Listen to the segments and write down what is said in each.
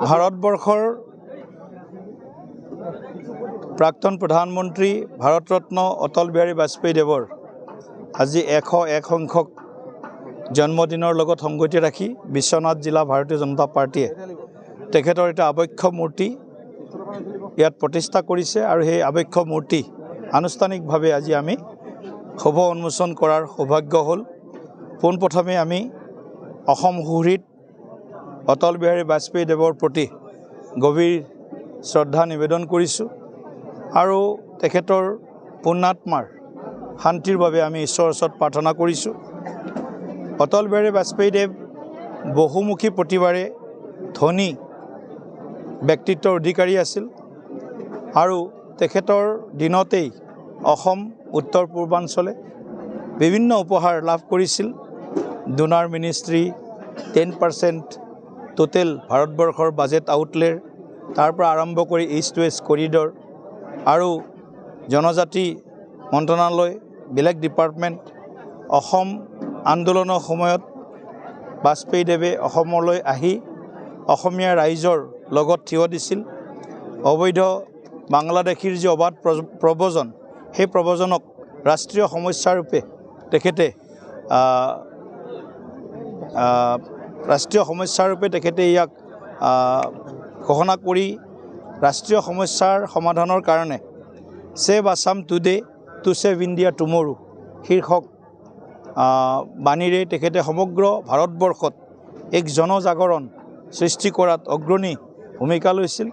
ভাৰতবৰ্ষৰ প্ৰাক্তন প্ৰধানমন্ত্ৰী ভাৰতৰত্ন অটল বিহাৰী বাজপেয়ী দেৱৰ আজি 101 সংখ্যক জন্মদিনৰ লগত সংগতি ৰাখি বিশ্বনাথ জিলা ভাৰতীয় জনতা পাৰ্টিয়ে তেখেতৰ এটা আবক্ষ মূৰ্তি ইয়াত প্ৰতিষ্ঠা কৰিছে আৰু সেই আবক্ষ মূৰ্তি আনুষ্ঠানিকভাৱে আজি আমি শুভ উন্মোচন কৰাৰ সৌভাগ্য হ'ল। পোনপ্ৰথমে আমি অসম সুহৃদ অটল বিহাৰী বাজপেয়ী দেৱৰ প্ৰতি গভীৰ শ্ৰদ্ধা নিবেদন কৰিছোঁ আৰু তেখেতৰ পুণ্যাত্মাৰ শান্তিৰ বাবে আমি ঈশ্বৰৰ ওচৰত প্ৰাৰ্থনা কৰিছোঁ। অটল বিহাৰী বাজপেয়ী দেৱ বহুমুখী প্ৰতিভাৰে ধনী ব্যক্তিত্বৰ অধিকাৰী আছিল আৰু তেখেতৰ দিনতেই অসম উত্তৰ পূৰ্বাঞ্চলে বিভিন্ন উপহাৰ লাভ কৰিছিল। ডোনাৰ মিনিষ্ট্ৰী 10% টোটেল ভাৰতবৰ্ষৰ বাজেট আউটলেৰ তাৰ পৰা আৰম্ভ কৰি ইষ্ট ৱেষ্ট কৰিডৰ আৰু জনজাতি মন্ত্ৰণালয় বেলেগ ডিপাৰ্টমেণ্ট অসম আন্দোলনৰ সময়ত বাজপেয়ী দেৱে অসমলৈ আহি অসমীয়া ৰাইজৰ লগত থিয় দিছিল। অবৈধ বাংলাদেশীৰ যি অবাধ প্ৰব্ৰজন সেই প্ৰব্ৰজনক ৰাষ্ট্ৰীয় সমস্যা ৰূপে তেখেতে ইয়াক ঘোষণা কৰি ৰাষ্ট্ৰীয় সমস্যাৰ সমাধানৰ কাৰণে save Assam today to save India টুমৰো শীৰ্ষক বাণীৰে তেখেতে সমগ্ৰ ভাৰতবৰ্ষত এক জনজাগৰণ সৃষ্টি কৰাত অগ্ৰণী ভূমিকা লৈছিল।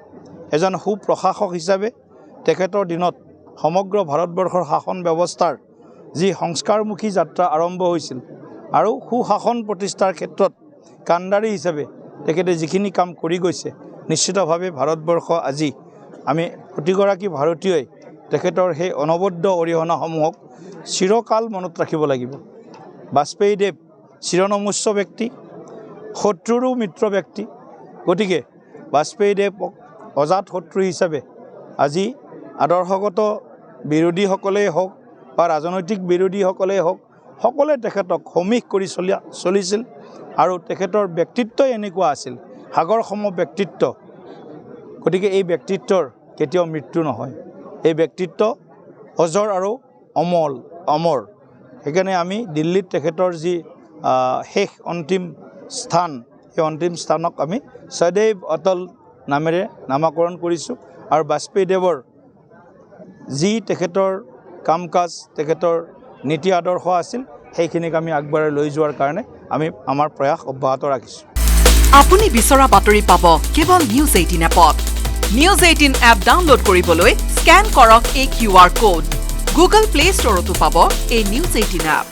এজন সুপ্ৰশাসক হিচাপে তেখেতৰ দিনত সমগ্ৰ ভাৰতবৰ্ষৰ শাসন ব্যৱস্থাৰ যি সংস্কাৰমুখী যাত্ৰা আৰম্ভ হৈছিল আৰু সুশাসন প্ৰতিষ্ঠাৰ ক্ষেত্ৰত কাণ্ডাৰী হিচাপে তেখেতে যিখিনি কাম কৰি গৈছে নিশ্চিতভাৱে ভাৰতবৰ্ষ আজি আমি প্ৰতিগৰাকী ভাৰতীয়ই তেখেতৰ সেই অনবদ্য অৰিহণাসমূহক চিৰকাল মনত ৰাখিব লাগিব। বাজপেয়ী দেৱ চিৰনমস্য ব্যক্তি, শত্ৰুৰো মিত্ৰ ব্যক্তি। গতিকে বাজপেয়ী দেৱক অজাত শত্ৰু হিচাপে আজি আদৰ্শগত বিৰোধীসকলেই হওক বা ৰাজনৈতিক বিৰোধীসকলেই হওক সকলোৱে তেখেতক সমীহ কৰি চলিছিল আৰু তেখেতৰ ব্যক্তিত্বই এনেকুৱা আছিল সাগৰসম ব্যক্তিত্ব। গতিকে এই ব্যক্তিত্বৰ কেতিয়াও মৃত্যু নহয়, এই ব্যক্তিত্ব অজৰ আৰু অমৰ। সেইকাৰণে আমি দিল্লীত তেখেতৰ যি শেষ অন্তিম স্থান সেই অন্তিম স্থানক আমি সদৈৱ অটল নামেৰে নামাকৰণ কৰিছোঁ আৰু বাজপেয়ী দেৱৰ যি তেখেতৰ কাম কাজ তেখেতৰ নীতি আদৰ্শ আছিল সেইখিনিক আমি আগবঢ়াই লৈ যোৱাৰ কাৰণে আমি আমাৰ প্ৰয়াস অব্যাহত ৰাখিছোঁ। আপুনি বিচৰা বাতৰি পাব কেৱল নিউজ 18 এপত। নিউজ 18 এপ ডাউনলোড কৰিবলৈ স্কেন কৰক এই QR কোড। গুগল প্লে ষ্টৰতো পাব এই নিউজ 18 এপ।